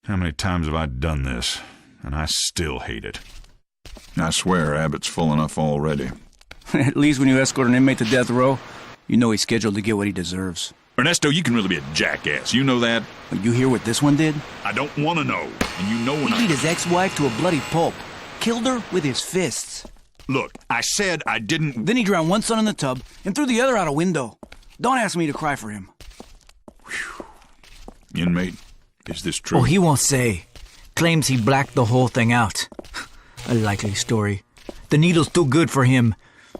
How many times have I done this, and I still hate it? I swear Abbott's full enough already. At least when you escort an inmate to death row, you know he's scheduled to get what he deserves. Ernesto, you can really be a jackass. You know that? But you hear what this one did? I don't want to know. And you know when He beat his ex-wife to a bloody pulp. Killed her with his fists. Look, I said I didn't... Then he drowned one son in the tub and threw the other out a window. Don't ask me to cry for him. Whew. Inmate, is this true? Oh, he won't say. Claims he blacked the whole thing out. A likely story. The needle's too good for him.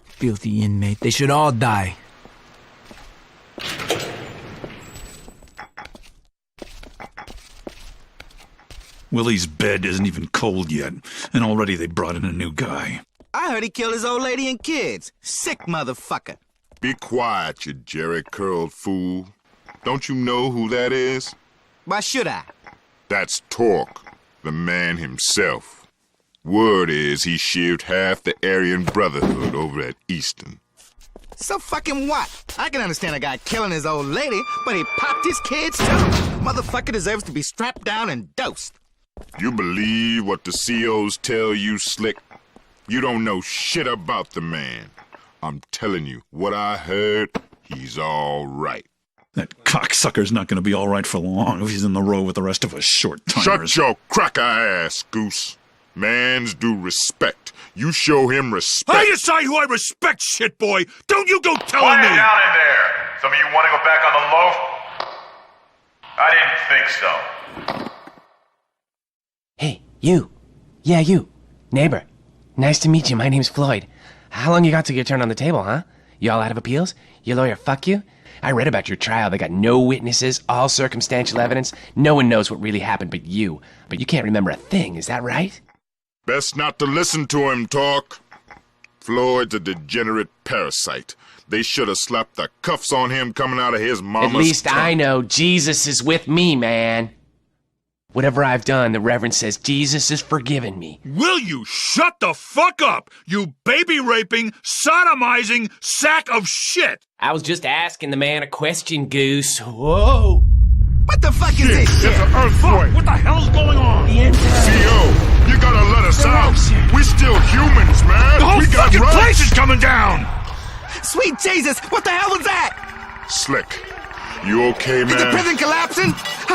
Filthy inmate. They should all die. Willie's bed isn't even cold yet, and already they brought in a new guy. I heard he killed his old lady and kids. Sick motherfucker. Be quiet, you jerry-curled fool. Don't you know who that is? Why should I? That's Torque, the man himself. Word is he sheared half the Aryan Brotherhood over at Easton. So fucking what? I can understand a guy killing his old lady, but he popped his kids too. Motherfucker deserves to be strapped down and dosed. You believe what the COs tell you, Slick? You don't know shit about the man. I'm telling you, what I heard, he's all right. That cocksucker's not going to be all right for long if he's in the row with the rest of us short-timers. Shut your cracker ass, Goose. Man's due respect. You show him respect. I decide who I respect, shitboy! Don't you go telling Quiet me! down in there! Some of you want to go back on the loaf? I didn't think so. Hey, you. Yeah, you. Neighbor. Nice to meet you. My name's Floyd. How long you got to your turn on the table, huh? You all out of appeals? Your lawyer fuck you? I read about your trial. They got no witnesses, all circumstantial evidence. No one knows what really happened but you. But you can't remember a thing, is that right? Best not to listen to him talk. Floyd's a degenerate parasite. They should have slapped the cuffs on him coming out of his mama's At least tongue. I know Jesus is with me, man. Whatever I've done, the Reverend says Jesus has forgiven me. Will you shut the fuck up, you baby-raping, sodomizing sack of shit! I was just asking the man a question, Goose. Whoa! What the fuck is this It's shit? an earthquake. What the hell's going on? CO, you gotta let us out. We're still humans, man. The whole we got fucking rights. place is coming down! Sweet Jesus, what the hell was that? Slick, you okay, Is the man? prison collapsing?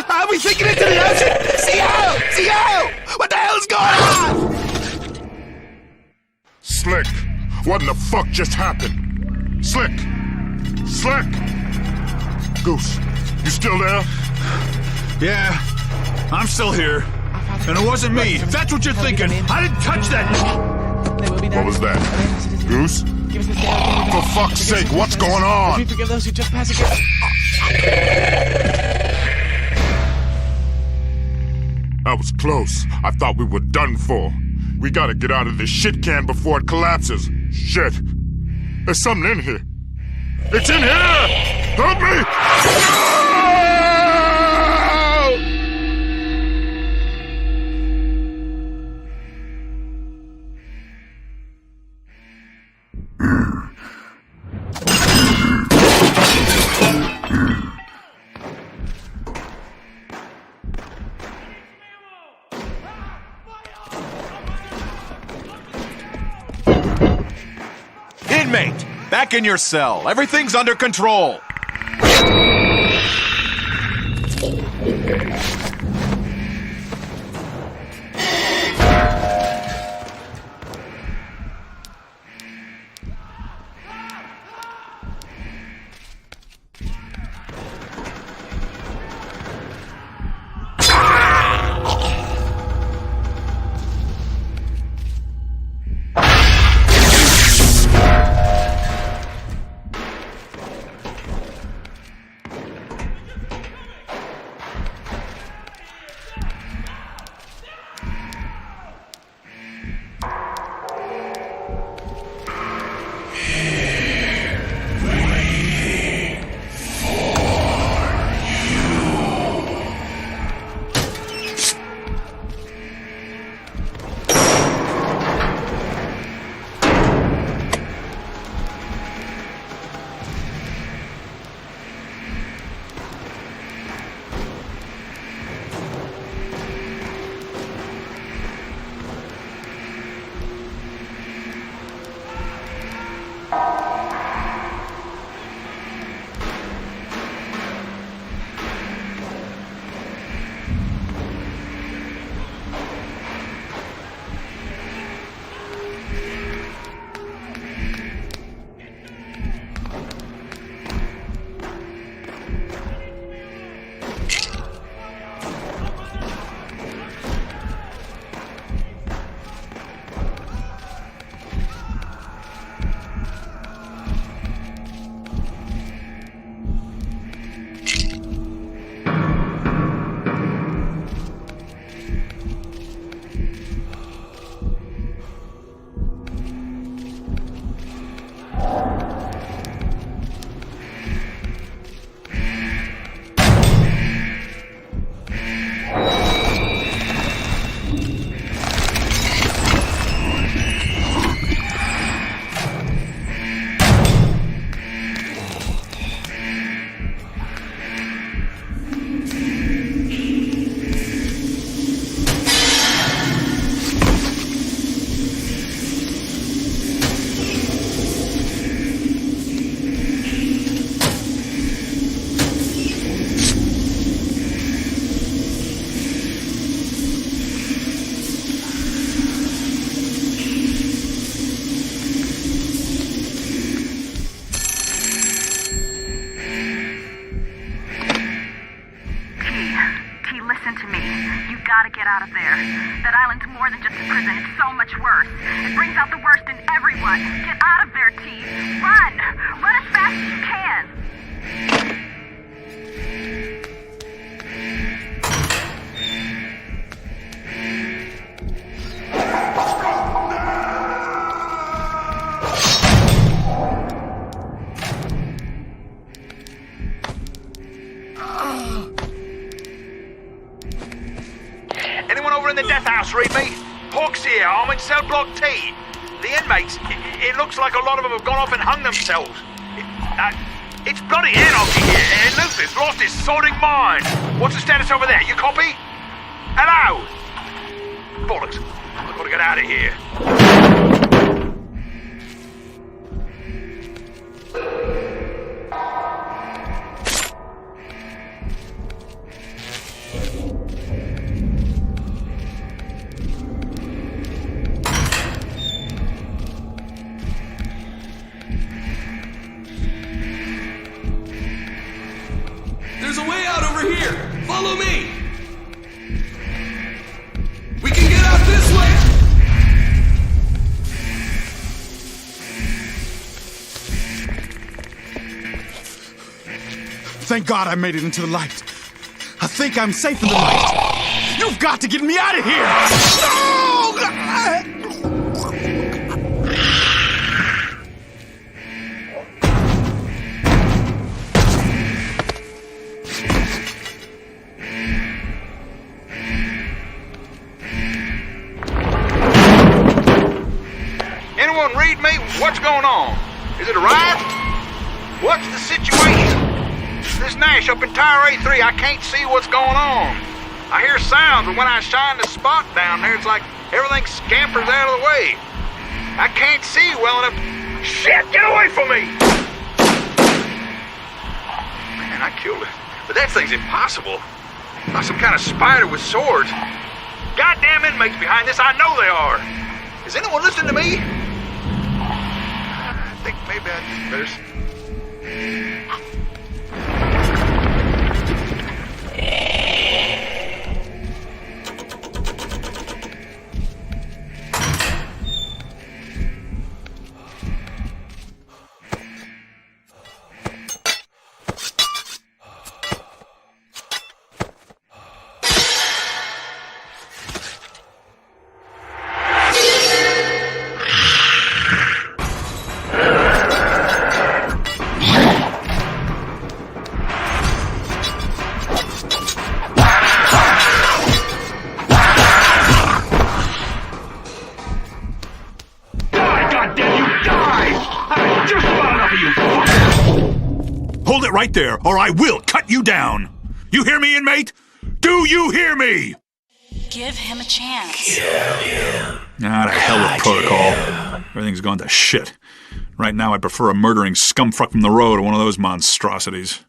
Are we sinking into the ocean? CO! CO! What the hell's going on? Slick, what in the fuck just happened? Slick! Slick! Goose, you still there? Yeah, I'm still here. And it wasn't me, if that's what you're thinking. I didn't touch that! What was that? Goose? For fuck's sake, what's going on? Forgive those who trespass against. That was close. I thought we were done for. We gotta get out of this shit can before it collapses. Shit. There's something in here. It's in here! Help me! No! Inmate, back in your cell. Everything's under control. You gotta get out of there. That island's more than just a prison. It's so much worse. It brings out the worst in everyone. Get out of there, T. Run! Run as fast as you can! Anyone over in the death house read me? Hawk's here. I'm in cell block T. The inmates, it looks like a lot of them have gone off and hung themselves. It's bloody anarchy here, and Luther's lost his sodding mind. What's the status over there? You copy? Hello? Bollocks. I've got to get out of here. There's a way out over here! Follow me! We can get out this way! Thank God I made it into the light. I think I'm safe in the light. You've got to get me out of here! No! Anyone read me? What's going on? Is it a riot? What's the situation? This Nash up in Tower A3, I can't see what's going on. I hear sounds, but when I shine the spot down there, it's like everything scampers out of the way. I can't see well enough. Shit, get away from me! Man, I killed it. But that thing's impossible. Like some kind of spider with swords. Goddamn inmates behind this, I know they are. Is anyone listening to me? I think maybe I just better... Hold it right there, or I will cut you down! You hear me, inmate? Do you hear me? Give him a chance. Ah, to hell with protocol. Everything's gone to shit. Right now, I'd prefer a murdering scumfuck from the road to one of those monstrosities.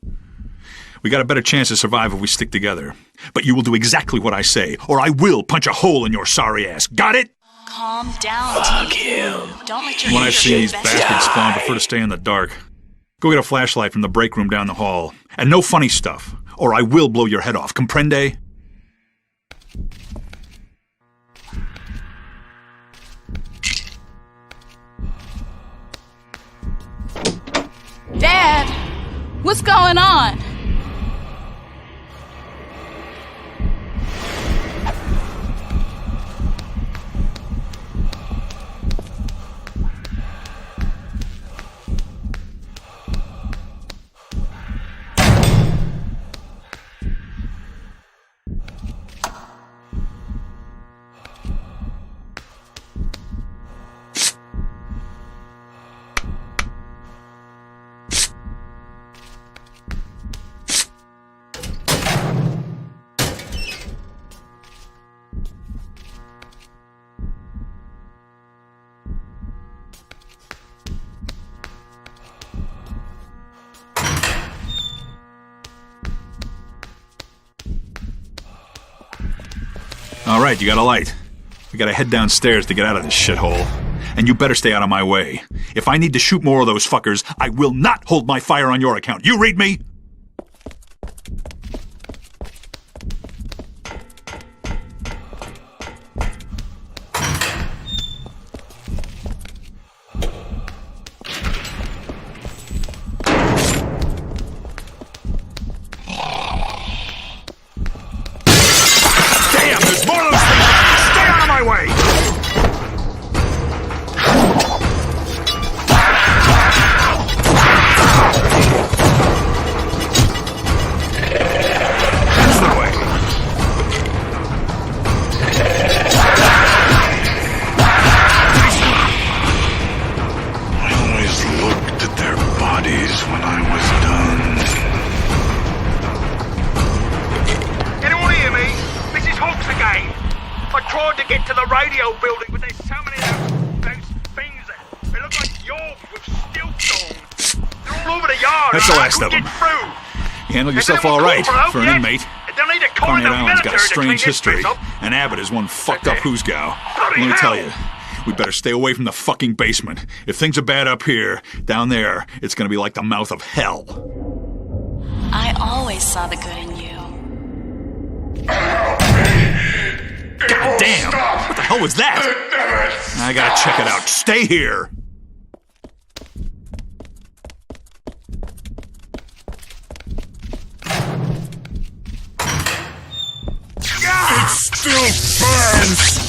We got a better chance to survive if we stick together. But you will do exactly what I say, or I will punch a hole in your sorry ass. Got it? Calm down, Fuck you. Don't let your When I've seen these best bastards spawn, I prefer to stay in the dark. Go get a flashlight from the break room down the hall. And no funny stuff, or I will blow your head off. Comprende? Dad, what's going on? All right, you got a light. We gotta head downstairs to get out of this shithole. And you better stay out of my way. If I need to shoot more of those fuckers, I will not hold my fire on your account. You read me? tried to get to the radio building, but there's so many of those things that they look like York with stilts on. They're all over the yard. That's the last of them. You handled yourself all right for an inmate. Carney Island's got a strange history, and Abbott is one fucked up hoosgow. Let me tell you, we better stay away from the fucking basement. If things are bad up here, down there, it's gonna be like the mouth of hell. I always saw the good in you. God damn! What the hell was that? I gotta check it out. Stay here! It still burns!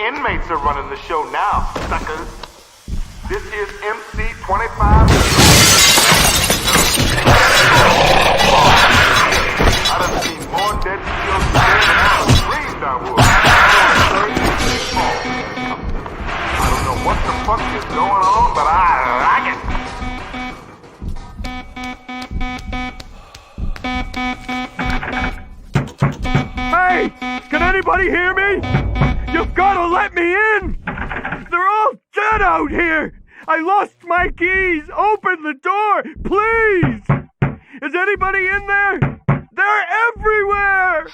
inmates are running the show now, suckers. This is MC25. I done seen more dead skills today than I dreamed I would. I don't know what the fuck is going on, but I like it. Hey! Can anybody hear me? You've gotta let me in! They're all dead out here! I lost my keys! Open the door! Please! Is anybody in there? They're everywhere!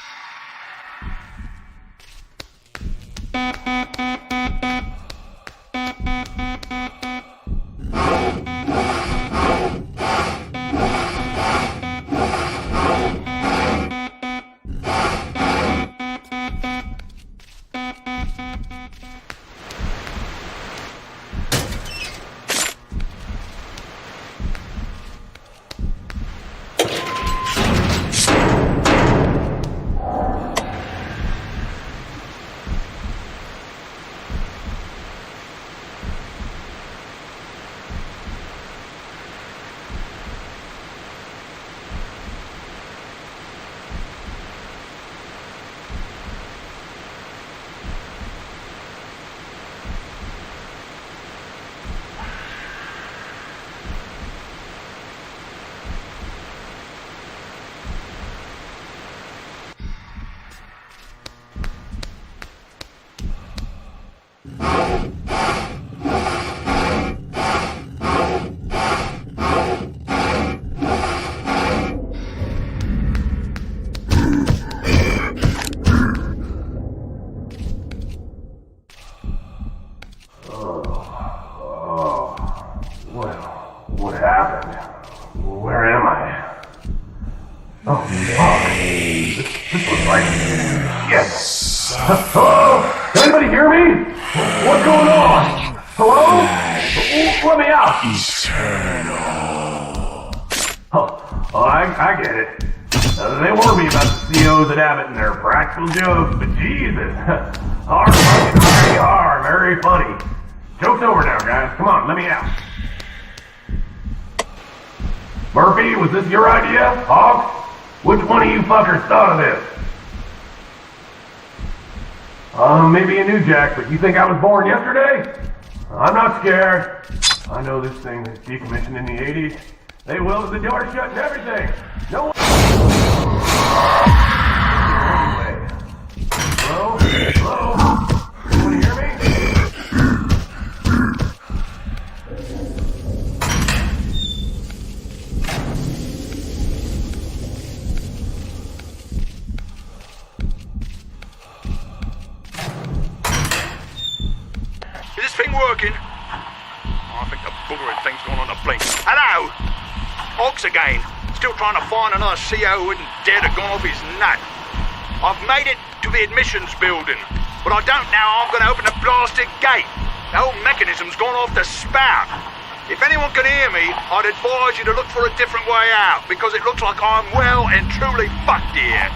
Can anybody hear me? What's going on? Hello? Let me out. Oh, I get it. They warned me about the COs at Abbott and their practical jokes, but Jesus. Very funny. Joke's over now, guys. Come on, let me out. Murphy, was this your idea? Hawks? Which one of you fuckers thought of this? Maybe a new Jack, but you think I was born yesterday? I'm not scared. I know this thing was decommissioned in the 80s. They welded the door shut and everything. No one... Anyway. Hello? Hello? Anyone hear me? Is this thing working? Oh, I think the buggering thing's gone on the blink. Hello? Ox again. Still trying to find another CO who wouldn't dare to go off his nut. I've made it to the admissions building, but I don't know how I'm going to open the blasted gate. The whole mechanism's gone off the spout. If anyone can hear me, I'd advise you to look for a different way out, because it looks like I'm well and truly fucked here.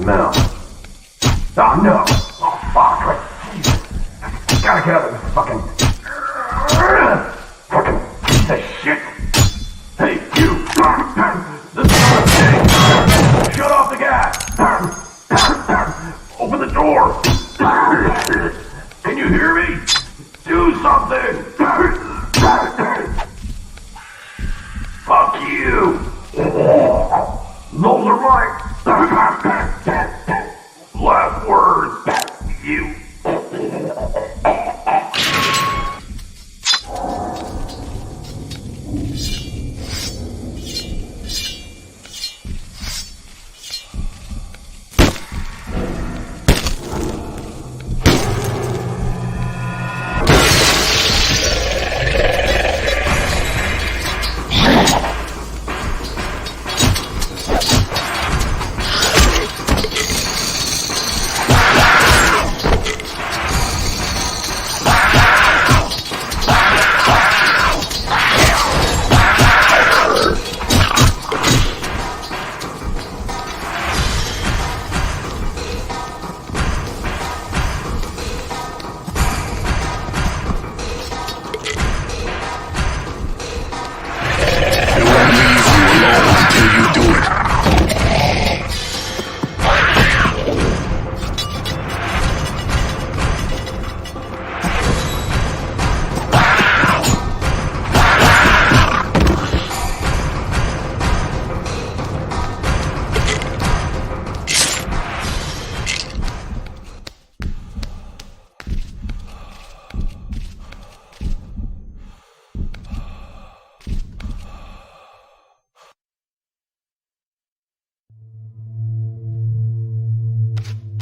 No. Oh, no. Oh, fuck. Jesus. Gotta get out of this fucking piece of shit. Hey, you. This is not a thing. Shut off the gas. Open the door. Can you hear me? Do something. Fuck you. Those are my last words. You.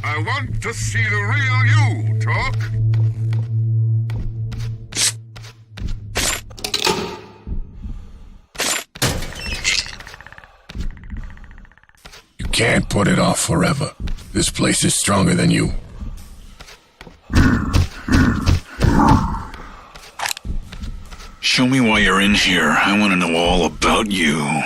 I want to see the real you, Talk. can't put it off forever. This place is stronger than you. Show me why you're in here. I want to know all about you.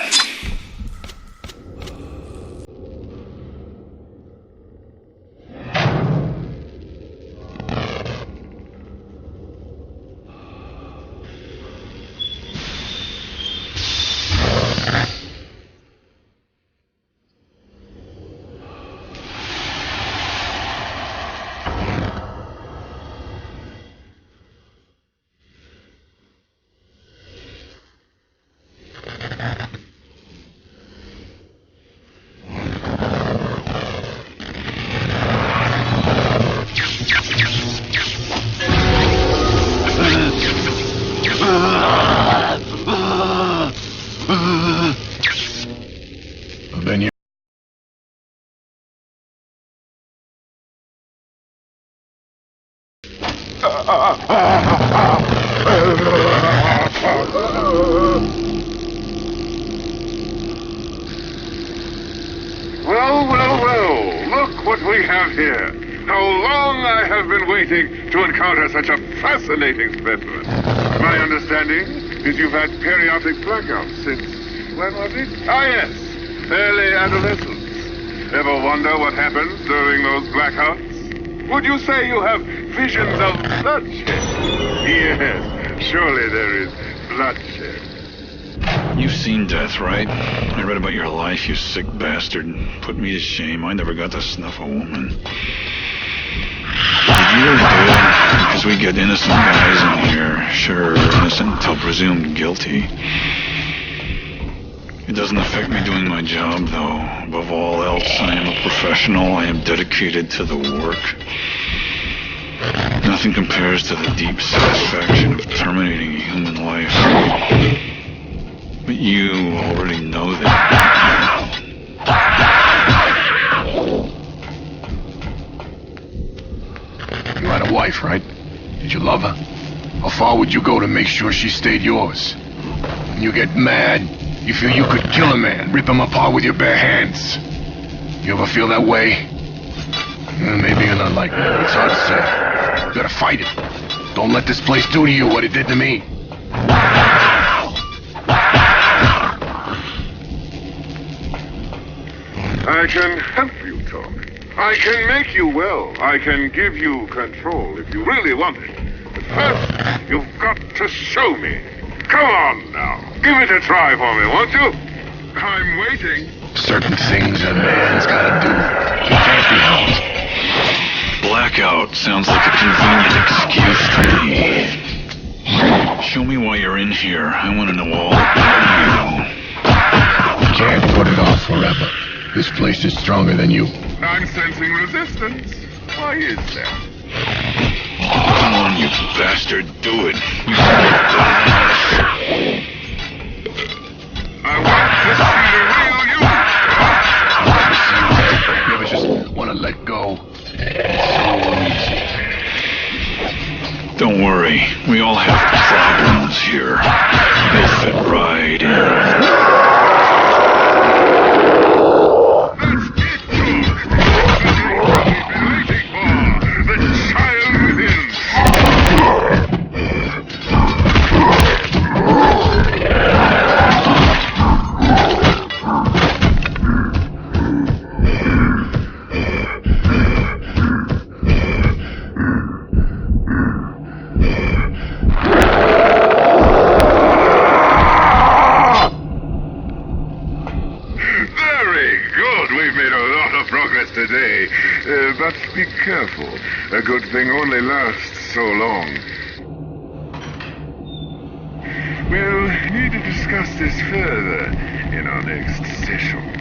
Then you... Well, look what we have here. How long I have been waiting to encounter such a fascinating specimen. My understanding is you've had periodic blackouts since, when was it? Yes, early adolescence. Ever wonder what happens during those blackouts? Would you say you have visions of bloodshed? Yes, surely there is bloodshed. You've seen death, right? I read about your life, you sick bastard. Put me to shame. I never got to snuff a woman. Did you really do it? Because we get innocent guys in here. Sure, innocent until presumed guilty. It doesn't affect me doing my job, though. Above all else, I am a professional. I am dedicated to the work. Nothing compares to the deep satisfaction of terminating a human life. But you already know that. You had a wife, right? Did you love her? How far would you go to make sure she stayed yours? When you get mad, you feel you could kill a man, rip him apart with your bare hands. You ever feel that way? Maybe you're not like me. It's hard to say. You gotta fight it. Don't let this place do to you what it did to me. I can help you, Tommy. I can make you well. I can give you control if you really want it. But first, you've got to show me. Come on now. Give it a try for me, won't you? I'm waiting. Certain things a man's gotta do. He can't be helped. Blackout sounds like a convenient excuse to me. Show me why you're in here. I want to know all about you. You can't put it off forever. This place is stronger than you. I'm sensing resistance. Why is that? Come on, you bastard. Do it. I want to see the real you. You ever just want to let go? It's so easy. Don't worry. We all have problems here. They'll fit right in. But be careful. A good thing only lasts so long. We'll need to discuss this further in our next session.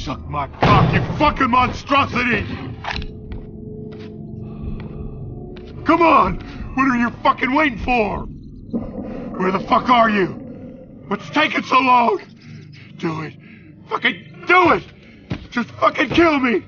Suck my cock, you fucking monstrosity! Come on! What are you fucking waiting for? Where the fuck are you? What's taking so long? Do it. Fucking do it! Just fucking kill me!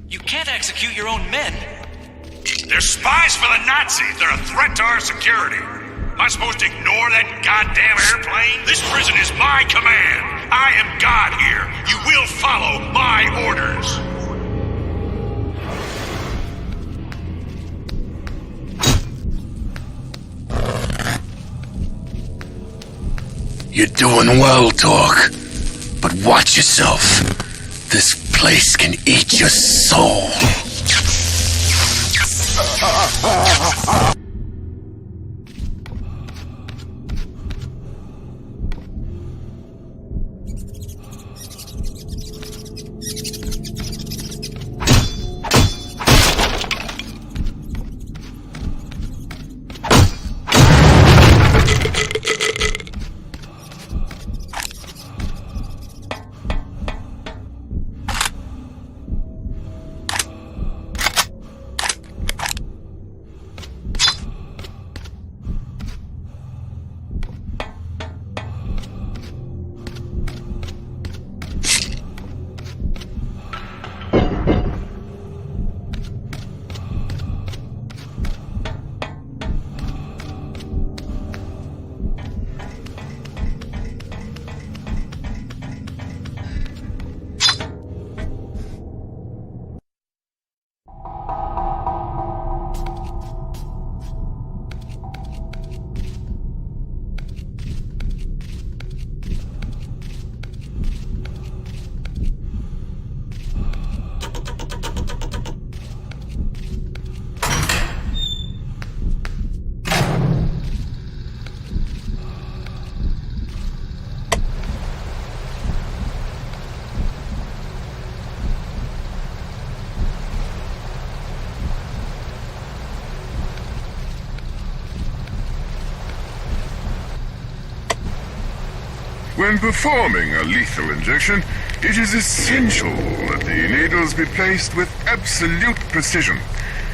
You can't execute your own men. They're spies for the Nazis. They're a threat to our security. Am I supposed to ignore that goddamn airplane? This prison is my command. I am God here. You will follow my orders. You're doing well, dog. But watch yourself. This place can eat your soul. When performing a lethal injection, it is essential that the needles be placed with absolute precision.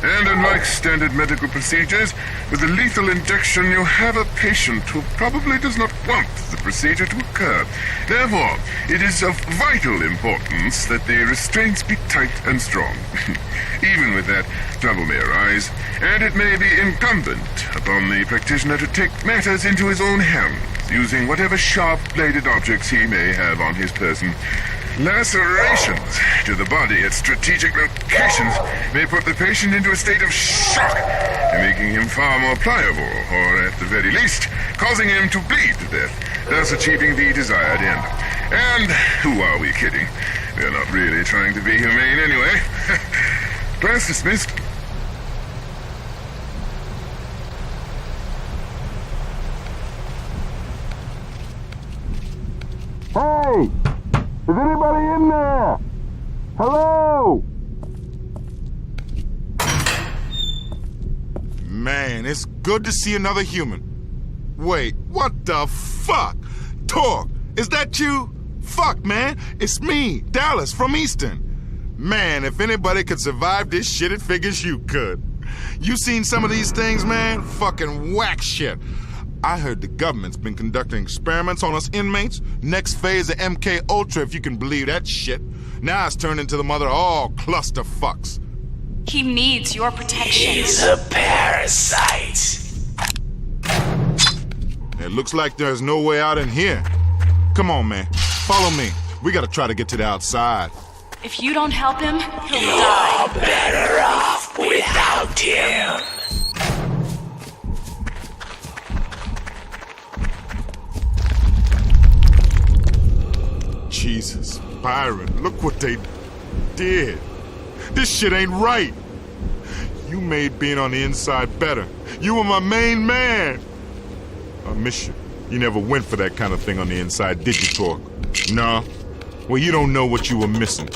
And unlike standard medical procedures, with a lethal injection you have a patient who probably does not want the procedure to occur. Therefore, it is of vital importance that the restraints be tight and strong. Even with that, trouble may arise, and it may be incumbent upon the practitioner to take matters into his own hands, using whatever sharp-bladed objects he may have on his person. Lacerations to the body at strategic locations may put the patient into a state of shock, making him far more pliable, or at the very least, causing him to bleed to death, thus achieving the desired end. And who are we kidding? We're not really trying to be humane anyway. Class dismissed. Hey! Is anybody in there? Hello? Man, it's good to see another human. Wait, what the fuck? Torque, is that you? Fuck, man, it's me, Dallas from Easton. Man, if anybody could survive this shit, it figures you could. You seen some of these things, man? Fucking whack shit. I heard the government's been conducting experiments on us inmates. Next phase of MK Ultra, if you can believe that shit. Now it's turned into the mother of all clusterfucks. He needs your protection. He's a parasite. It looks like there's no way out in here. Come on, man. Follow me. We gotta try to get to the outside. If you don't help him, he'll die. You're better off without him. Jesus, Byron, look what they did. This shit ain't right. You made being on the inside better. You were my main man. I miss you. You never went for that kind of thing on the inside, did you, Torque? Nah. Well, you don't know what you were missing.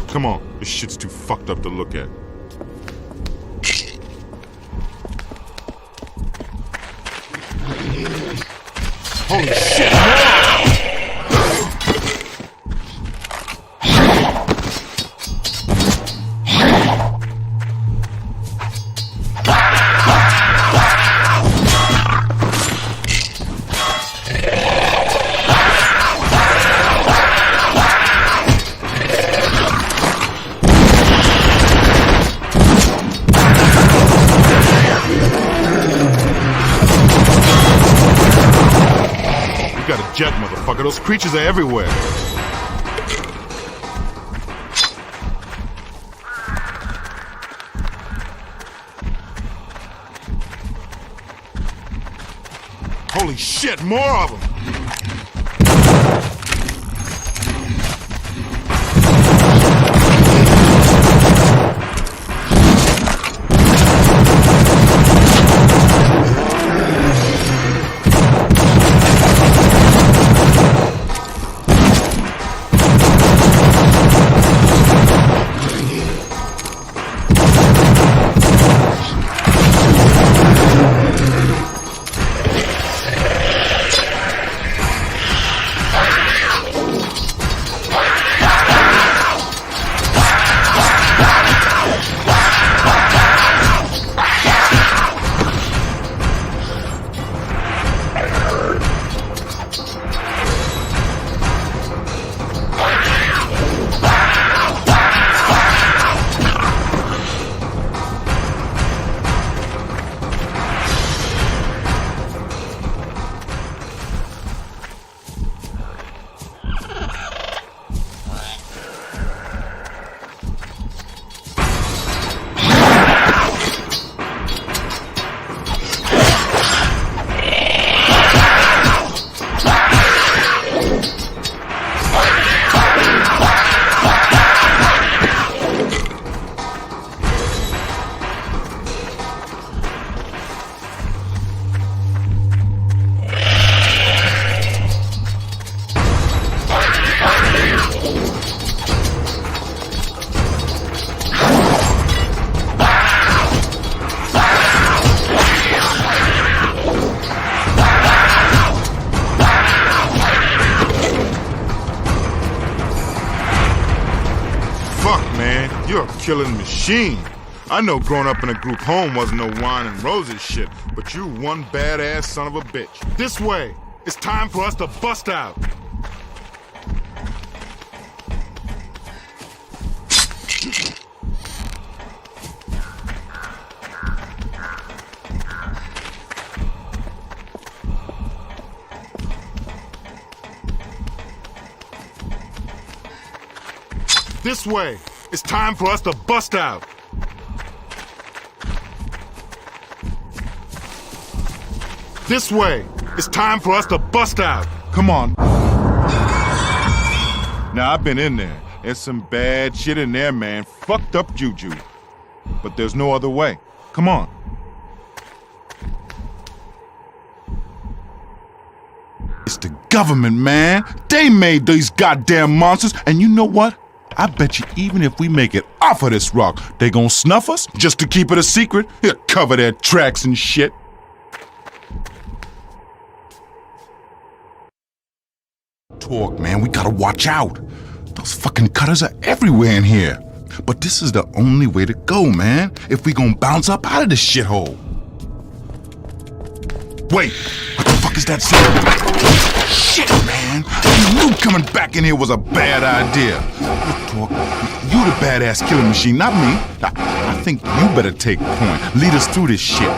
Come on, this shit's too fucked up to look at. Holy shit! motherfucker. Those creatures are everywhere. Holy shit, more of them! You're a killing machine. I know growing up in a group home wasn't no wine and roses shit, but you one badass son of a bitch. This way. It's time for us to bust out. This way. It's time for us to bust out. This way. It's time for us to bust out. Come on. Now, I've been in there. There's some bad shit in there, man. Fucked up juju. But there's no other way. Come on. It's the government, man. They made these goddamn monsters, and you know what? I bet you even if we make it off of this rock, they gonna snuff us just to keep it a secret. They'll cover their tracks and shit. Talk, man, we gotta watch out. Those fucking cutters are everywhere in here. But this is the only way to go, man, if we gonna bounce up out of this shithole. Wait, what the fuck is that sound? Shit, man! You knew coming back in here was a bad idea. Look, Talk, you the badass killing machine, not me. I think you better take point. Lead us through this shit.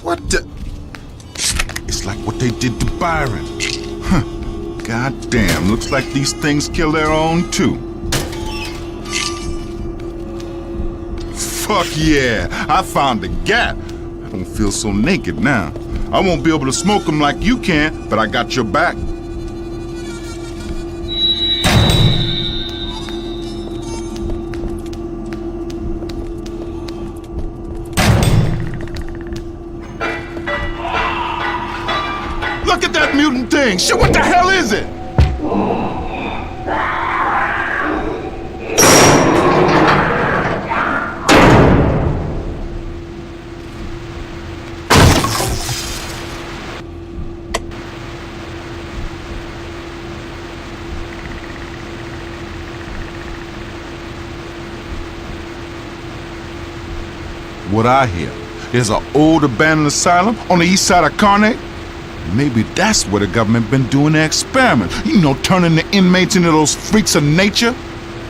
What the? It's like what they did to Byron. Huh. God damn, looks like these things kill their own too. Fuck yeah, I found the gap. I don't feel so naked now. I won't be able to smoke them like you can, but I got your back. Look at that mutant thing! Shit, what the hell is it? What I hear, there's an old abandoned asylum on the east side of Carnate. Maybe that's where the government been doing their experiment. You know, turning the inmates into those freaks of nature.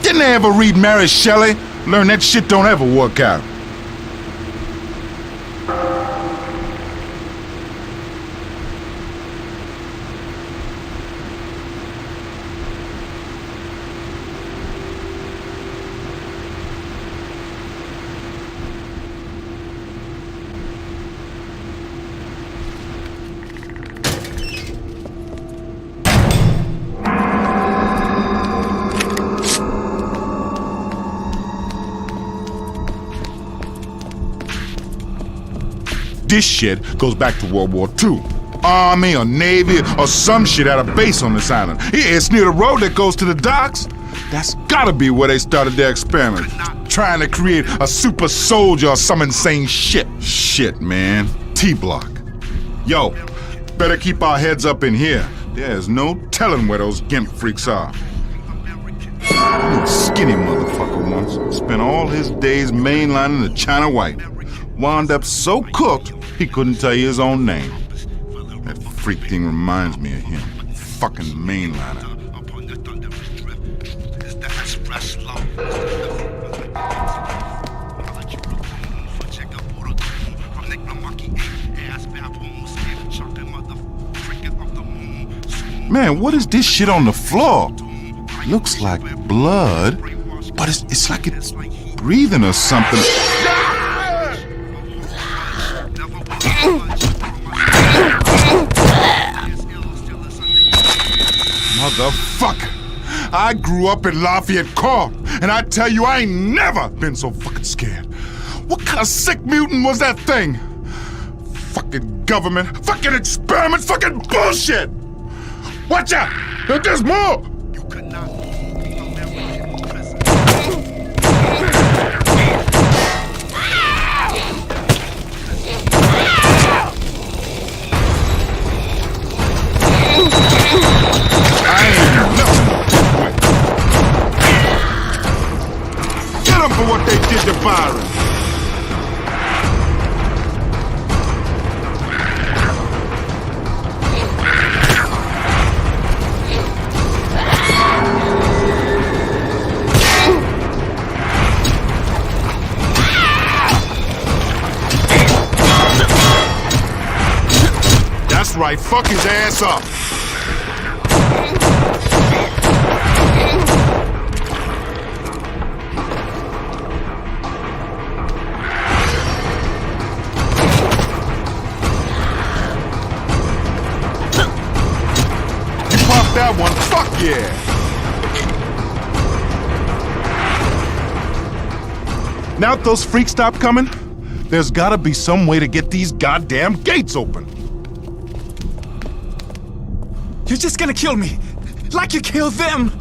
Didn't they ever read Mary Shelley? Learn that shit don't ever work out. This shit goes back to World War II. Army or Navy or some shit had a base on this island. It's near the road that goes to the docks. That's gotta be where they started their experiment. Trying to create a super soldier or some insane shit. Shit, man. T-Block. Yo, better keep our heads up in here. There's no telling where those gimp freaks are. A skinny motherfucker once spent all his days mainlining the China White. Wound up so cooked, he couldn't tell you his own name. That freak thing reminds me of him. Fucking mainliner. Man, what is this shit on the floor? Looks like blood, but it's like it's breathing or something. Motherfucker! I grew up in Lafayette Court, and I tell you, I ain't never been so fucking scared. What kind of sick mutant was that thing? Fucking government, fucking experiment, fucking bullshit! Watch out! There's more! For what they did to Byron. That's right, fuck his ass up. That one, fuck yeah! Now that those freaks stop coming, there's gotta be some way to get these goddamn gates open. You're just gonna kill me, like you killed them!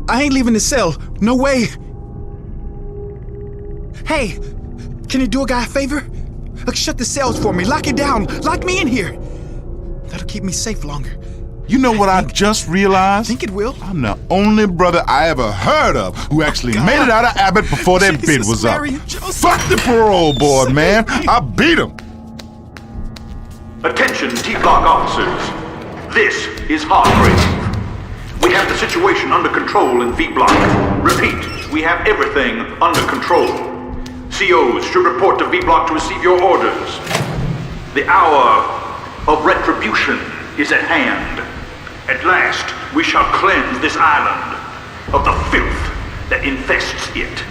I ain't leaving the cell, no way! Hey, can you do a guy a favor? Shut the cells for me, lock it down, lock me in here! That'll keep me safe longer. You know what I just realized? Think it will? I'm the only brother I ever heard of who actually made it out of Abbott before their bid was up. Fuck the parole board, man. I beat him. Attention, T-Block officers. This is Hargrave. We have the situation under control in V-Block. Repeat, we have everything under control. COs should report to V-Block to receive your orders. The hour of retribution is at hand. At last, we shall cleanse this island of the filth that infests it.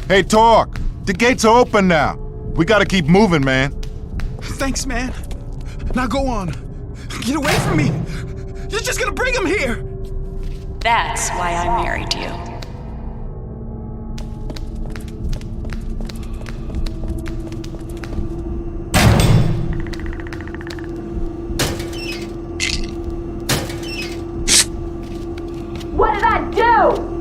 Hey, Torque, the gates are open now. We gotta keep moving, man. Thanks, man. Now go on. Get away from me. You're just gonna bring him here. That's why I married you. What did I do?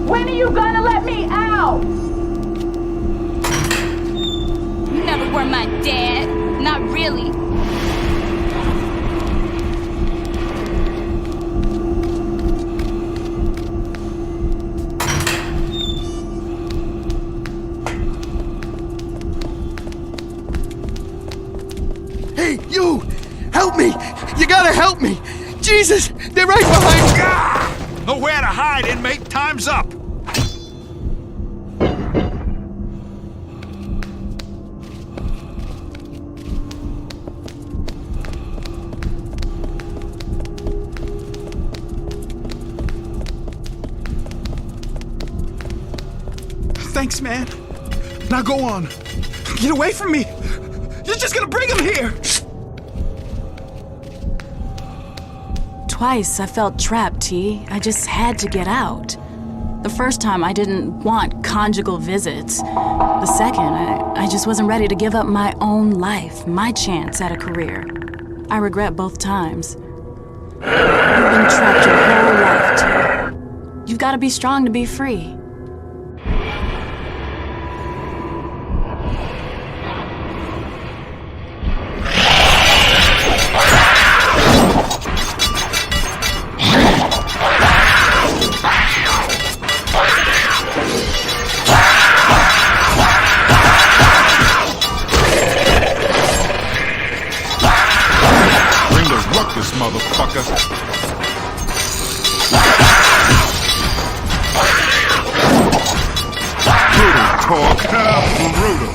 When are you gonna let me out? really. Hey, you! Help me! You gotta help me! Jesus! They're right behind me! Nowhere to hide, inmate. Time's up. Thanks, man. Now go on. Get away from me! You're just gonna bring him here! Twice I felt trapped, T. I just had to get out. The first time I didn't want conjugal visits. The second, I just wasn't ready to give up my own life, my chance at a career. I regret both times. You've been trapped your whole life, T. You've got to be strong to be free. Motherfucker. Brutal talk. Brutal.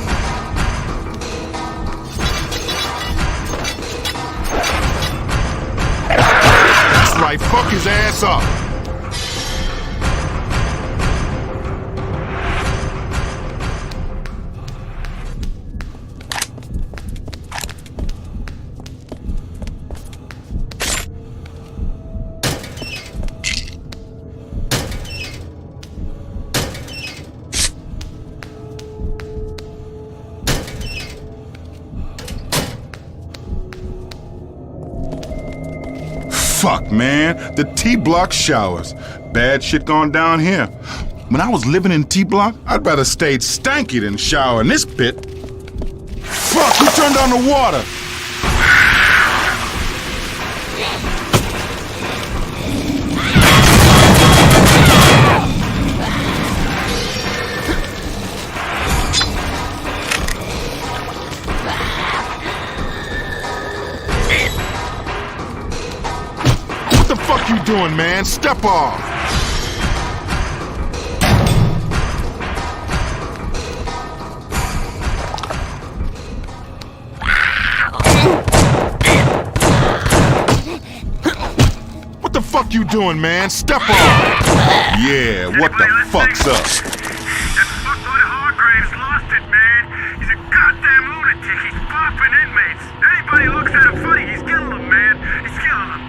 That's right. Fuck his ass up. Fuck, man. The T-Block showers. Bad shit going down here. When I was living in T-Block, I'd rather stayed stanky than shower in this pit. Fuck, who turned on the water? What the fuck you doing, man? Step off! What the fuck you doing, man? Step off! Yeah, what the fuck's up? That fuckload Hargraves lost it, man. He's a goddamn lunatic. He's bopping inmates. Anybody looks at him funny, he's killing them, man. He's killing them.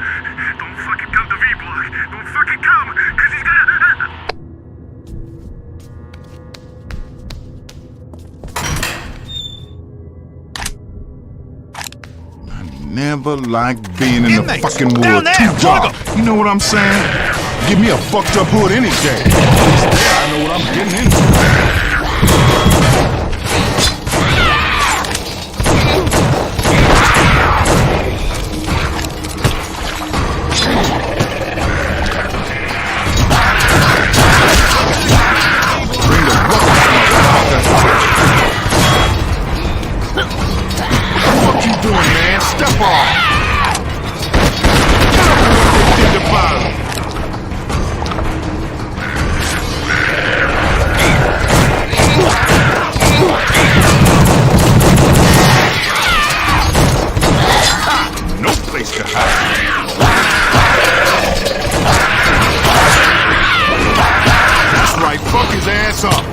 Don't fucking come to V-Block. Don't fucking come, cause he's gonna... Never liked being in the fucking wood. Too dark. You know what I'm saying? Give me a fucked up hood any day. At least there I know what I'm getting into. Bring the ruckus, motherfucker. What the fuck you doing, man? Step off! Get up and what they did to Byron. No place to hide. That's right, fuck his ass up.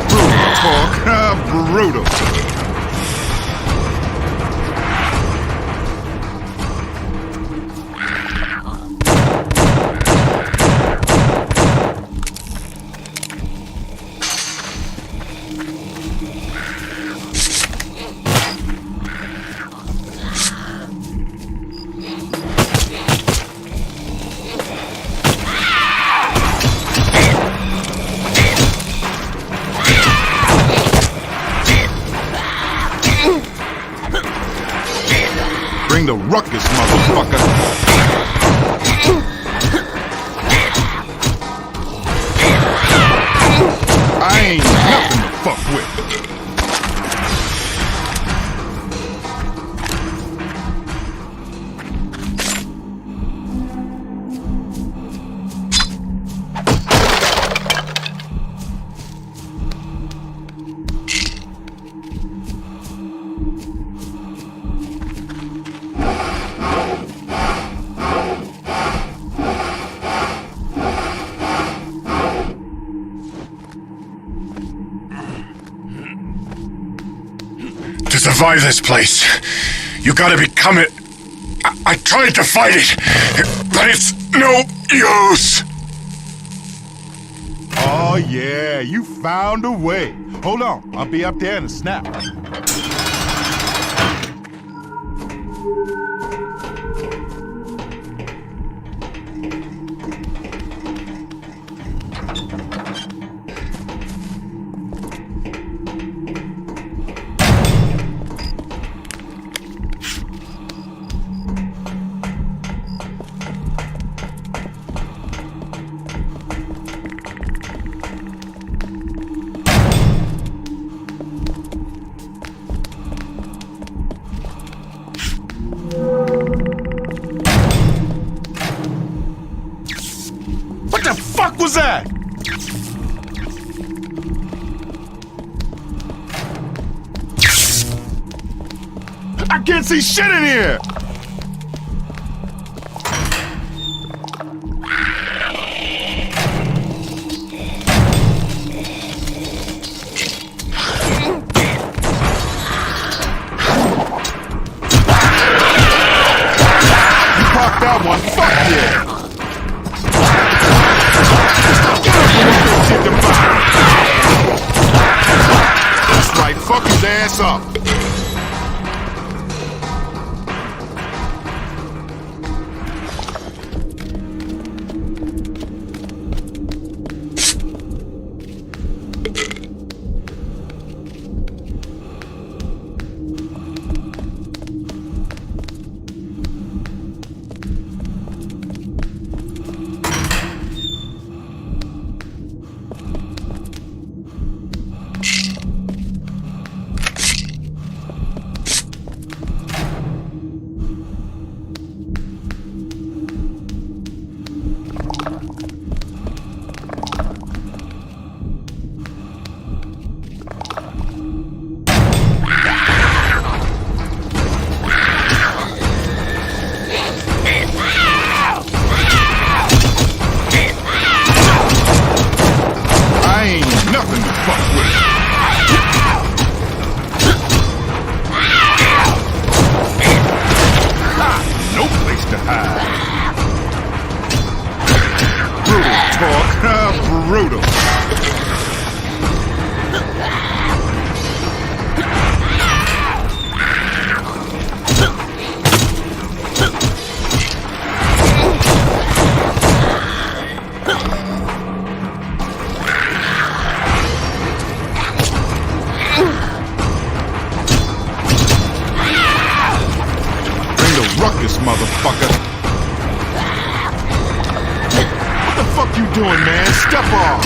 Brutal talk, brutal. Bring the ruckus, motherfucker. I ain't nothing to fuck with. To survive this place, you gotta become it. I tried to fight it, but it's no use. Oh yeah, you found a way. Hold on, I'll be up there in a snap. What the fuck was that? I can't see shit in here! You popped that one, fuck yeah! That's right, fuck his ass up. Brutal. Bring the ruckus, motherfucker. What the fuck you doing, man? Step off!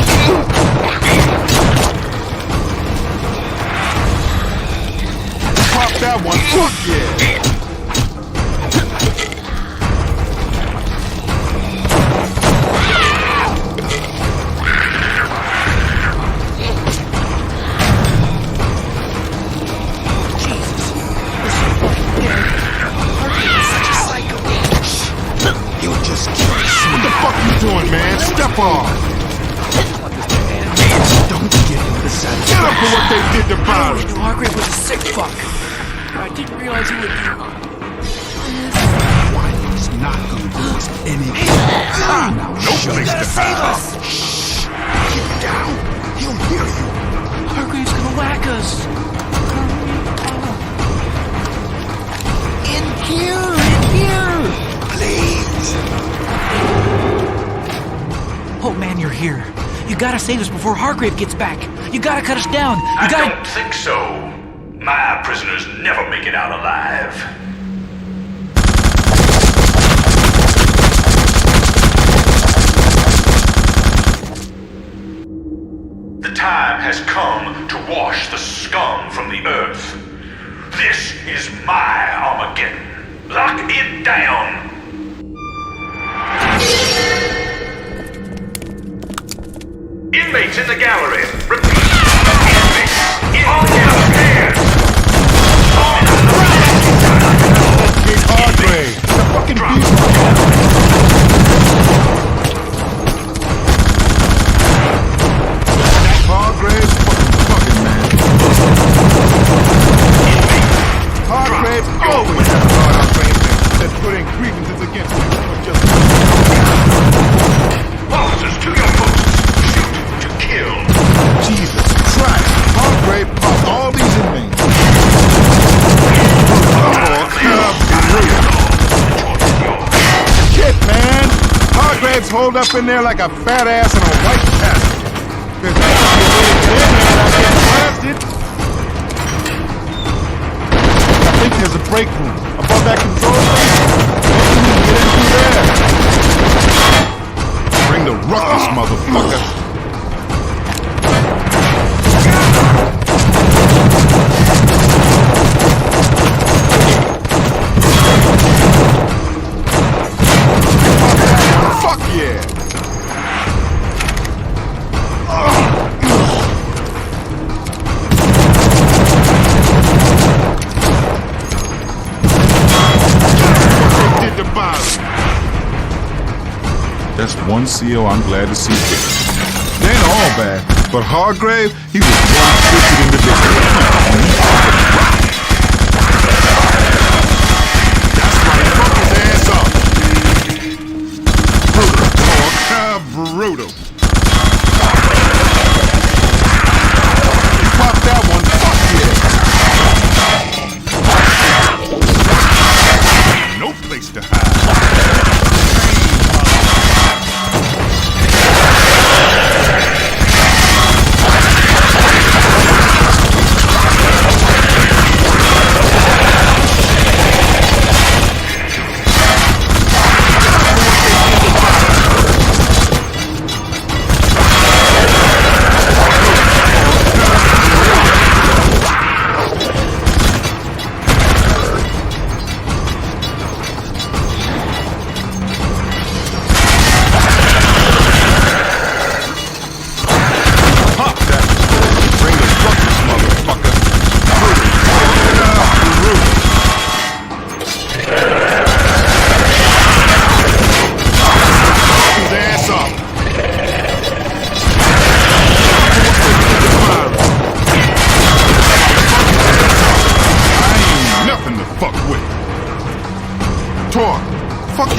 Pop that one, fuck yeah! What the fuck you doing, man? Step off! Don't give him the satisfaction. Get up for what they did to I Byron! always knew Hargrave was a sick fuck. I didn't realize he would be... He's not gonna do us any good. No place to hide. Shh! Keep it down. He'll hear you. Hargrave's gonna whack us. In here! Please! Oh man, you're here. You gotta save us before Hargrave gets back. You gotta cut us down. You gotta... don't think so. My prisoners never make it out alive. time has come to wash the scum from the earth. This is my Armageddon. Lock it down. Inmates in the gallery. Repeat. Inmates in the gallery. Hargrave, the fucking beast. Hargrave, fucking man. Hargrave, always have a hard on that putting grievances against me. Officers, to your posts. Shoot to kill. Jesus Christ! Hargrave popped all these inmates. Shit, man! Hargrave's holed up in there like a fat ass in a white casket. There's no way to get in there without getting blasted. I think there's a break room above that control station. Get in through there. Bring the ruckus, motherfucker. Fuck yeah! That's one CO I'm glad to see dead. They ain't all bad, but Hargrave, he was one twisted individual. That's right, fuck his ass up. Brutal, dog, brutal. He popped that one, fuck yeah. No place to hide.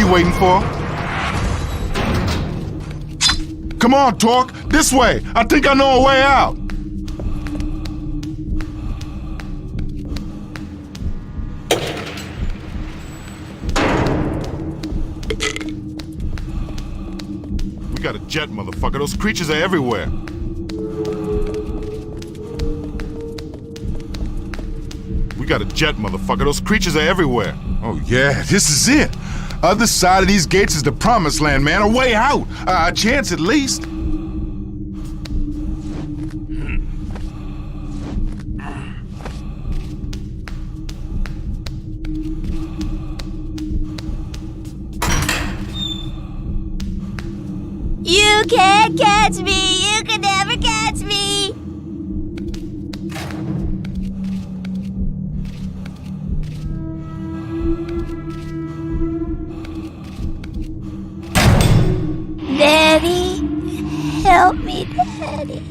Waiting for? Come on, Torque, this way. I think I know a way out. We got a jet, motherfucker. Those creatures are everywhere. We got a jet, motherfucker. Those creatures are everywhere. Oh yeah, this is it. Other side of these gates is the promised land, man. A way out. A chance at least. You can't catch me. You can never catch me. Daddy, help me, Daddy.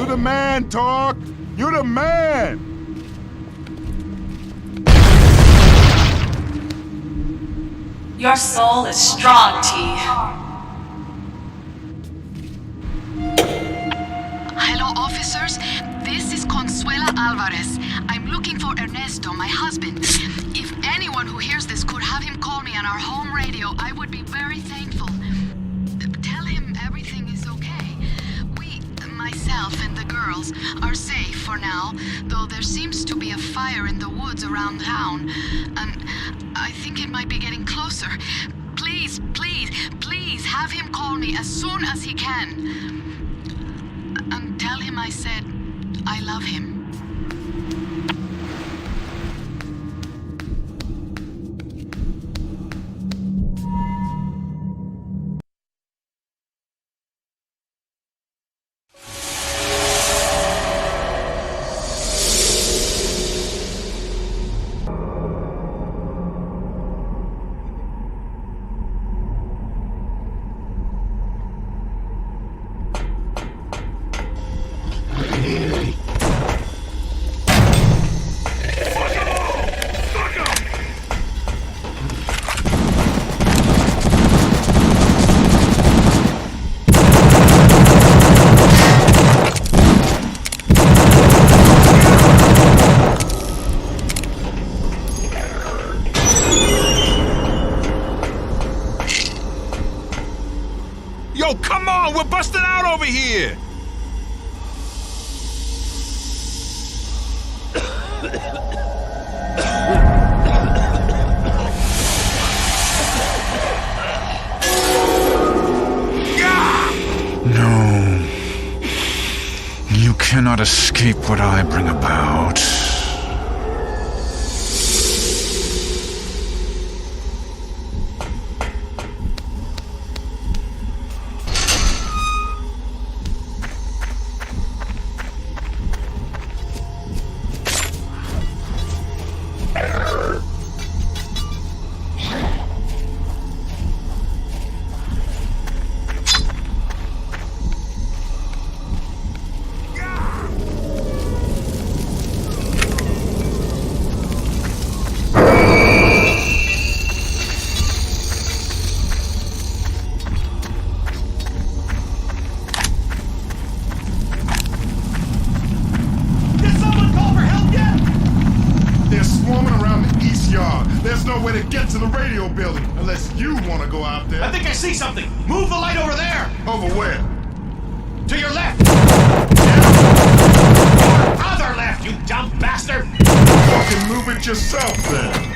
the man, Talk. You're the man. Your soul is strong, T. Hello, officers. This is Consuela Alvarez. I'm looking for Ernesto, my husband. If anyone who hears this could have him call me on our home radio, I would be very thankful. Tell him everything is okay. We, myself and the girls, are safe for now, though there seems to be a fire in the woods around town, and I think it might be getting closer. Please, please, please have him call me as soon as he can. And tell him I said I love him. Yo, come on! We're busting out over here! No. You cannot escape what I bring about. There's no way to get to the radio building unless you want to go out there. I think I see something. Move the light over there. Over where? To your left. Your other left, you dumb bastard. Fucking move it yourself then.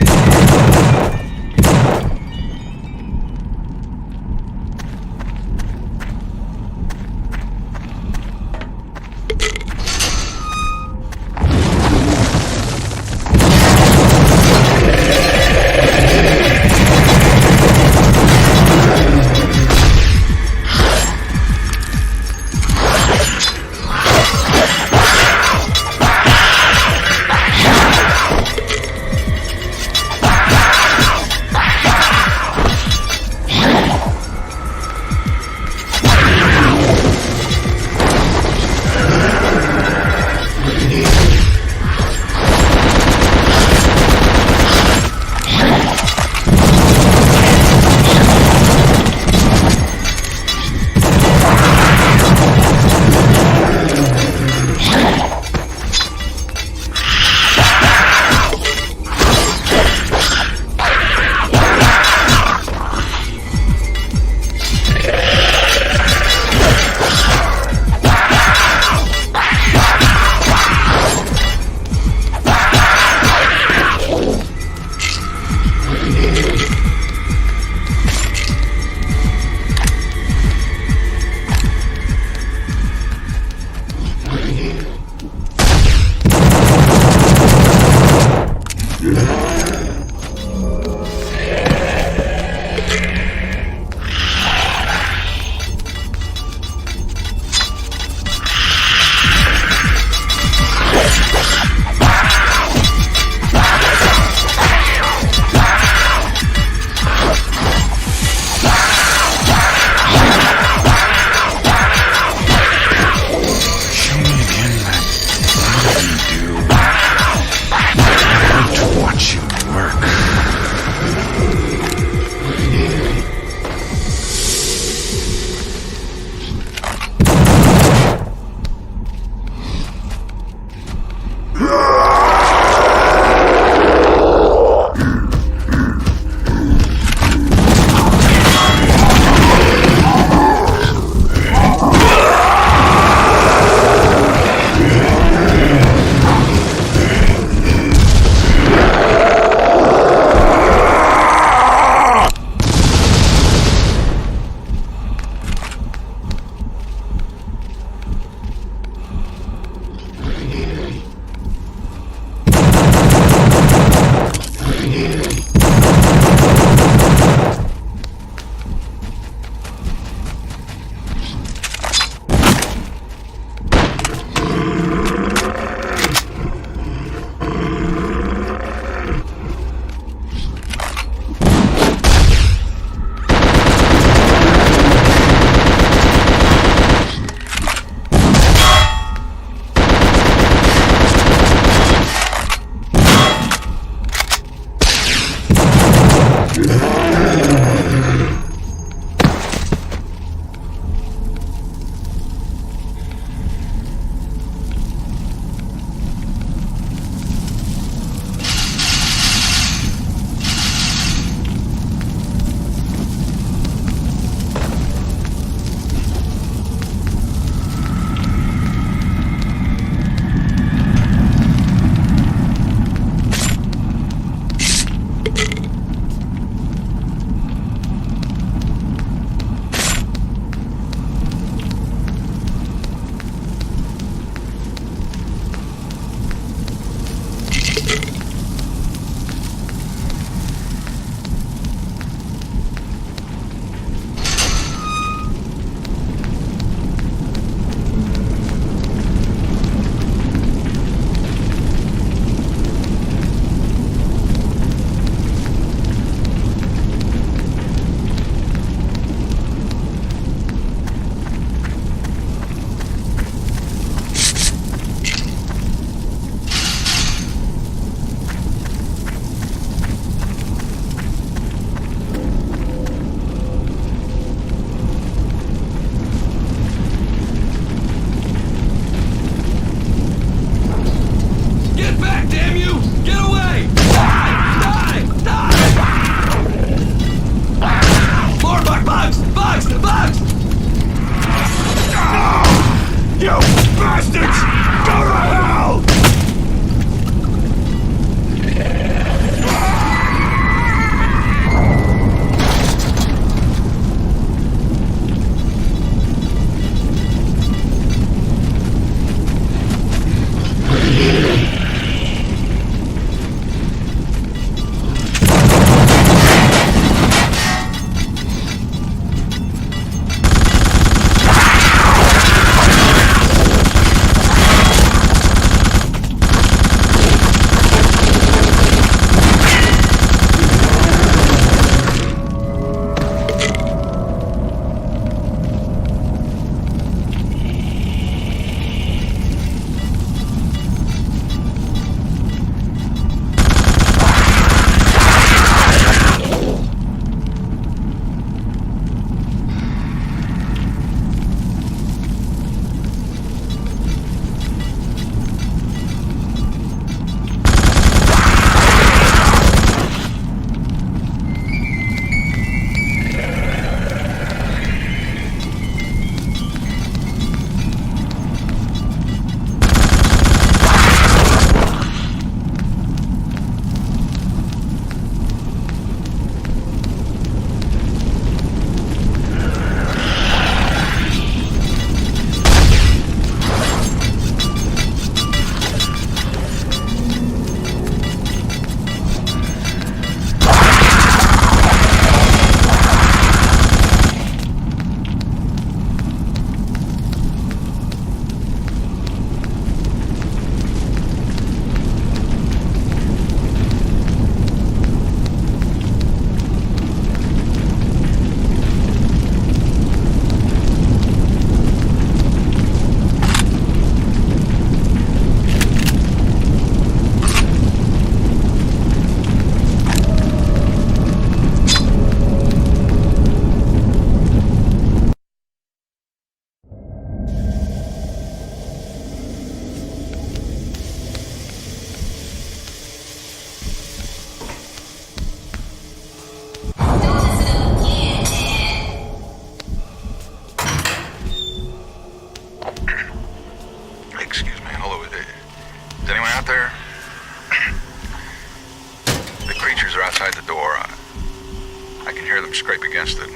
can hear them scrape against it.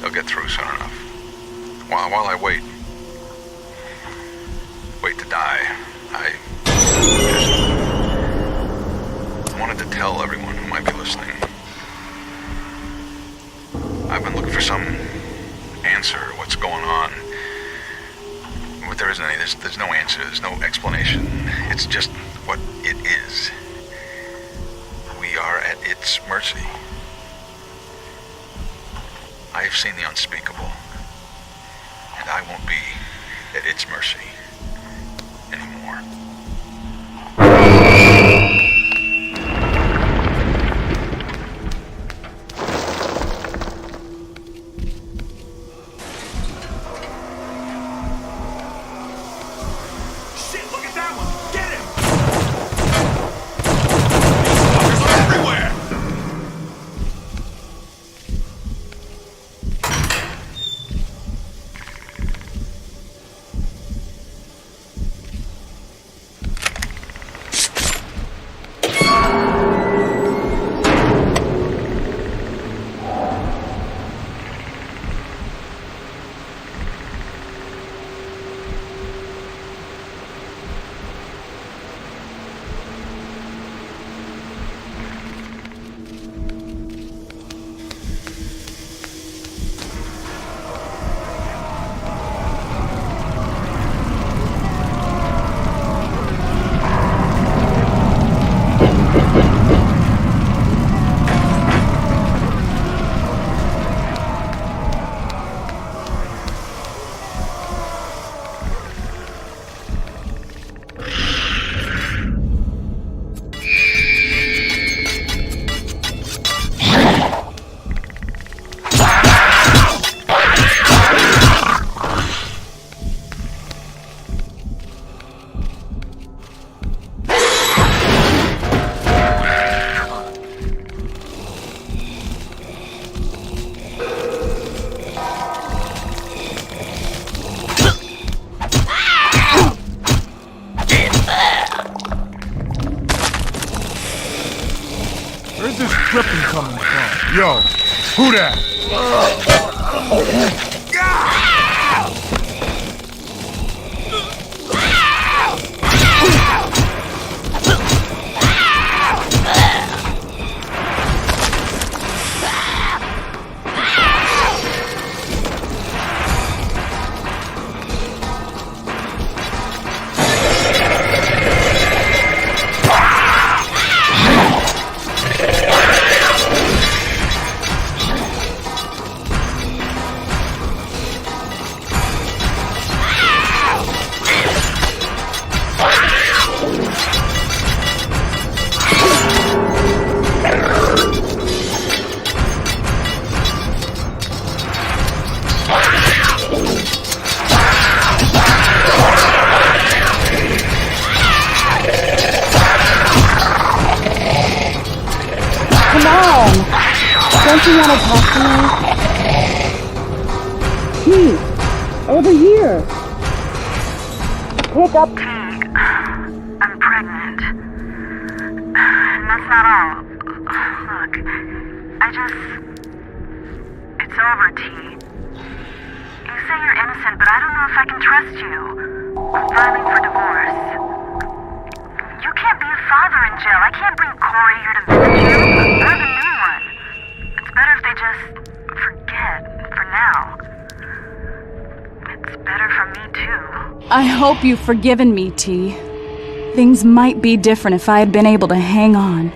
They'll get through soon enough. While I wait to die, I just wanted to tell everyone who might be listening. I've been looking for some answer to what's going on. But there isn't any. There's no answer. There's no explanation. It's just what it is. We are at its mercy. I have seen the unspeakable, and I won't be at its mercy anymore. Yo, who that? Don't you want to talk to me? T, over here. Pick up. T, I'm pregnant. And that's not all. Look, it's over, T. You say you're innocent, but I don't know if I can trust you. I'm filing for divorce. You can't be a father in jail. I can't bring Corey here to visit you. Or the new one. It's better if they just forget for now. It's better for me, too. I hope you've forgiven me, T. Things might be different if I had been able to hang on.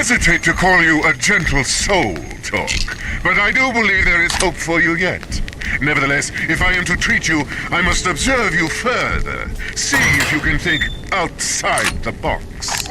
hesitate to call you a gentle soul, Talk, but I do believe there is hope for you yet. Nevertheless, if I am to treat you, I must observe you further. See if you can think outside the box.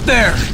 there!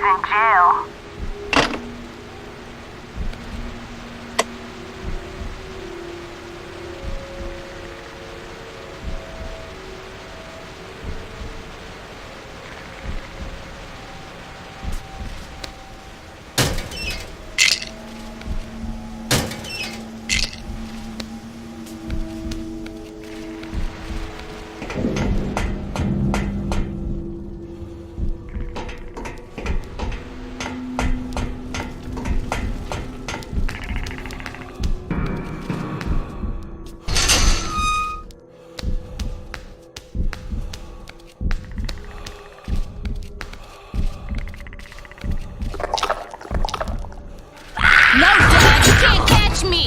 in jail. No, Dad, you can't catch me!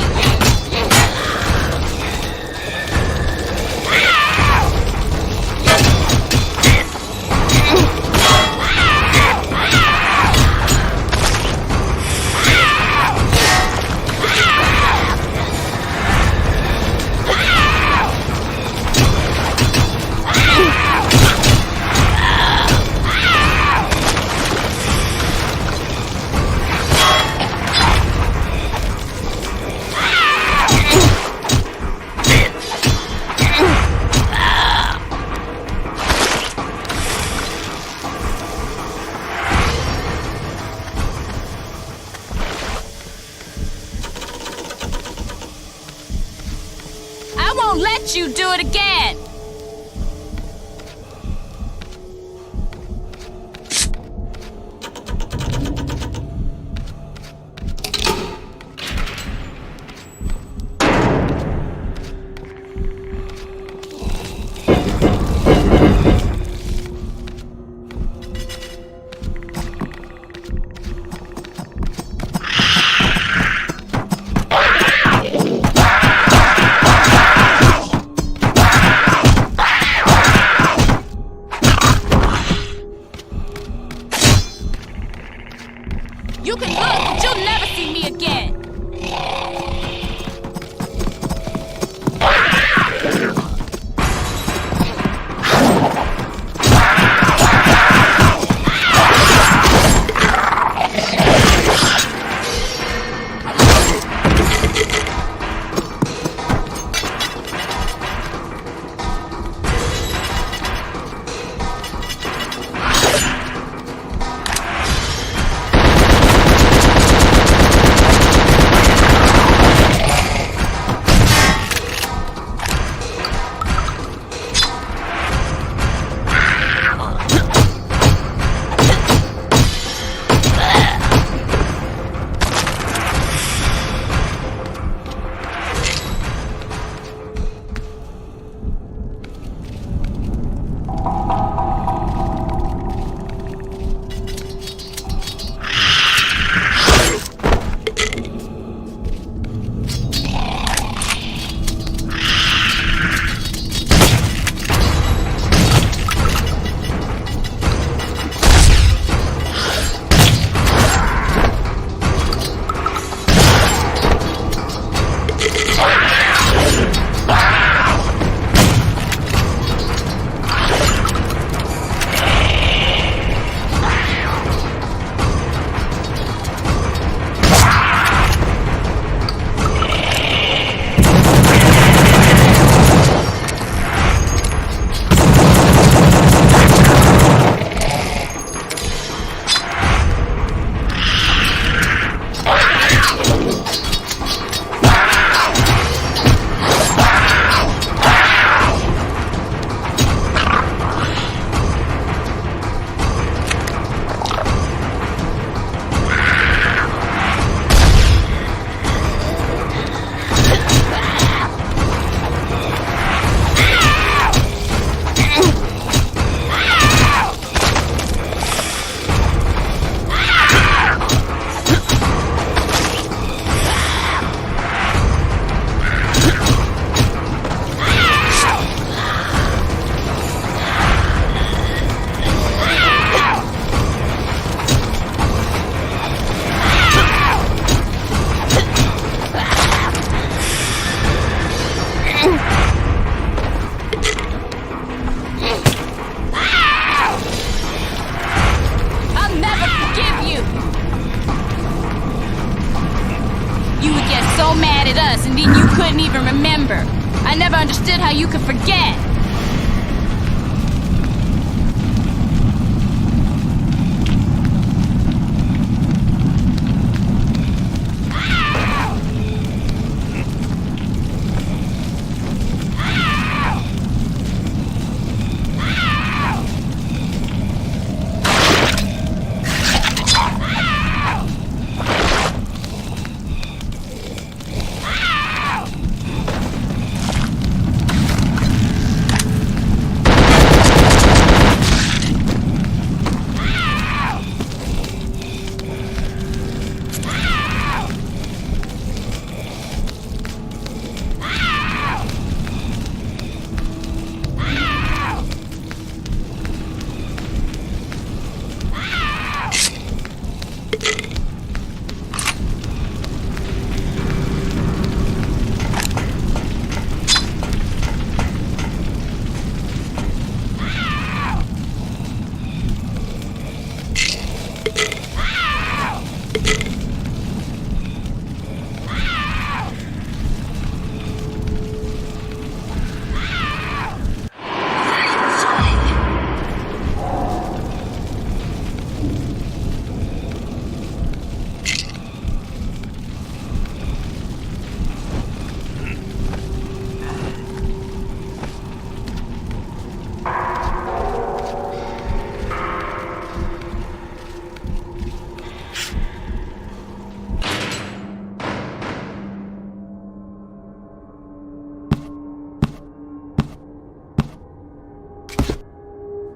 I won't let you do it again! You can look, but you'll never see me again! us and then you couldn't even remember. I never understood how you could forget.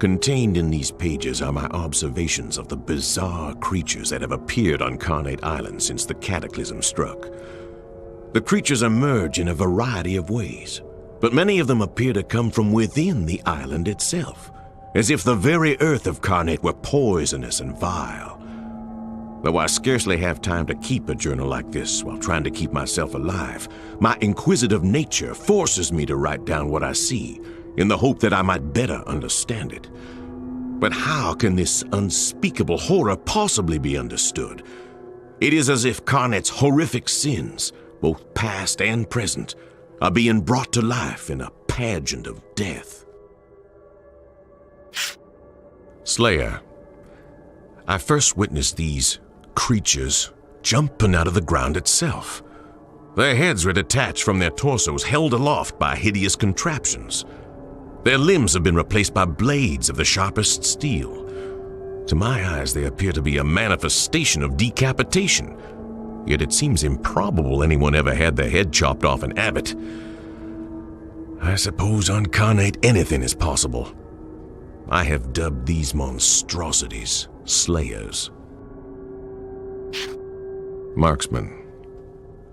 Contained in these pages are my observations of the bizarre creatures that have appeared on Carnate Island since the cataclysm struck. The creatures emerge in a variety of ways, but many of them appear to come from within the island itself, as if the very earth of Carnate were poisonous and vile. Though I scarcely have time to keep a journal like this while trying to keep myself alive, my inquisitive nature forces me to write down what I see, in the hope that I might better understand it. But how can this unspeakable horror possibly be understood? It is as if Carnate's horrific sins, both past and present, are being brought to life in a pageant of death. Slayer, I first witnessed these creatures jumping out of the ground itself. Their heads were detached from their torsos, held aloft by hideous contraptions. Their limbs have been replaced by blades of the sharpest steel. To my eyes, they appear to be a manifestation of decapitation. Yet it seems improbable anyone ever had their head chopped off in Abbott. I suppose on Carnate anything is possible. I have dubbed these monstrosities Slayers. Marksman.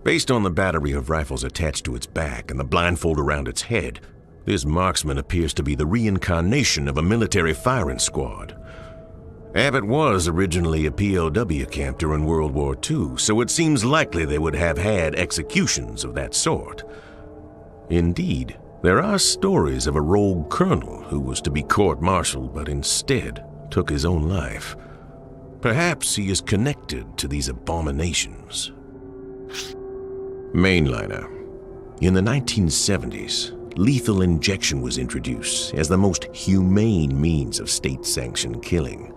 Based on the battery of rifles attached to its back and the blindfold around its head, this marksman appears to be the reincarnation of a military firing squad. Abbott was originally a POW camp during World War II, so it seems likely they would have had executions of that sort. Indeed, there are stories of a rogue colonel who was to be court-martialed but instead took his own life. Perhaps he is connected to these abominations. Mainliner. In the 1970s, lethal injection was introduced as the most humane means of state-sanctioned killing.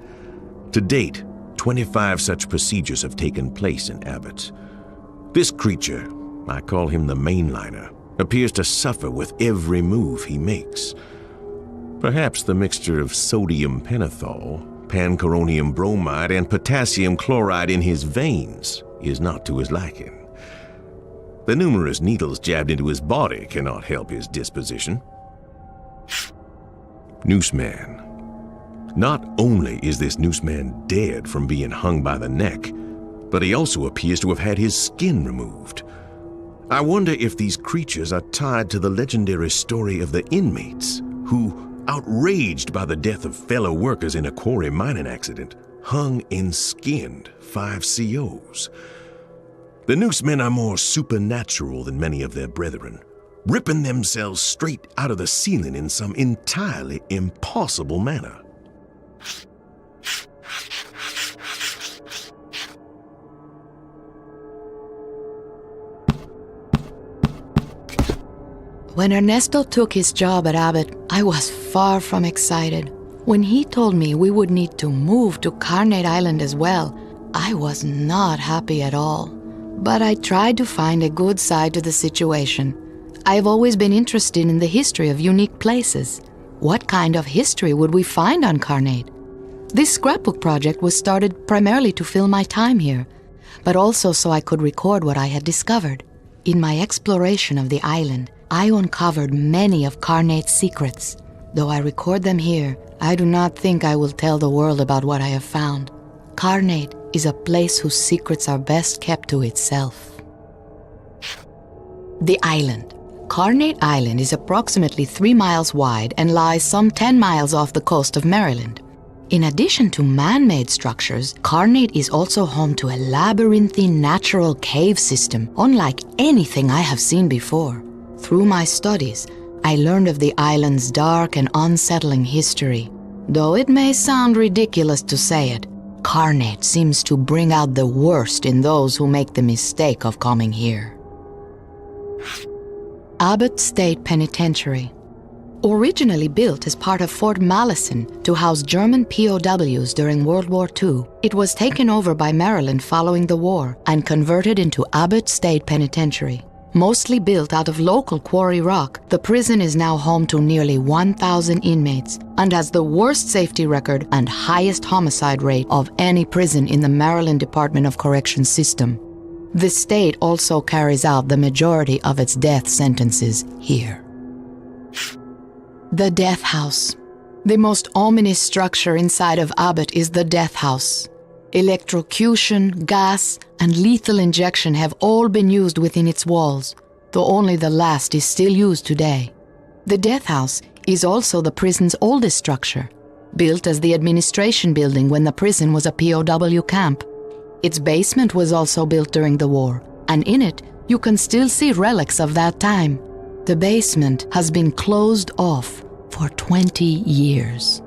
To date, 25 such procedures have taken place in Abbott. This creature, I call him the Mainliner, appears to suffer with every move he makes. Perhaps the mixture of sodium pentothal, pancuronium bromide, and potassium chloride in his veins is not to his liking. The numerous needles jabbed into his body cannot help his disposition. Nooseman. Not only is this Nooseman dead from being hung by the neck, but he also appears to have had his skin removed. I wonder if these creatures are tied to the legendary story of the inmates who, outraged by the death of fellow workers in a quarry mining accident, hung and skinned 5 COs. The Noosemen are more supernatural than many of their brethren, ripping themselves straight out of the ceiling in some entirely impossible manner. When Ernesto took his job at Abbott, I was far from excited. When he told me we would need to move to Carnate Island as well, I was not happy at all. But I tried to find a good side to the situation. I've always been interested in the history of unique places. What kind of history would we find on Carnate? This scrapbook project was started primarily to fill my time here, but also so I could record what I had discovered. In my exploration of the island, I uncovered many of Carnate's secrets. Though I record them here, I do not think I will tell the world about what I have found. Carnate is a place whose secrets are best kept to itself. The island. Carnate Island is approximately 3 miles wide and lies some 10 miles off the coast of Maryland. In addition to man-made structures, Carnate is also home to a labyrinthine natural cave system unlike anything I have seen before. Through my studies, I learned of the island's dark and unsettling history. Though it may sound ridiculous to say it, Carnate seems to bring out the worst in those who make the mistake of coming here. Abbott State Penitentiary. Originally built as part of Fort Malleson to house German POWs during World War II, it was taken over by Maryland following the war and converted into Abbott State Penitentiary. Mostly built out of local quarry rock, the prison is now home to nearly 1,000 inmates and has the worst safety record and highest homicide rate of any prison in the Maryland Department of Corrections system. The state also carries out the majority of its death sentences here. The Death House. The most ominous structure inside of Abbott is the Death House. Electrocution, gas, and lethal injection have all been used within its walls, though only the last is still used today. The Death House is also the prison's oldest structure, built as the administration building when the prison was a POW camp. Its basement was also built during the war, and in it you can still see relics of that time. The basement has been closed off for 20 years.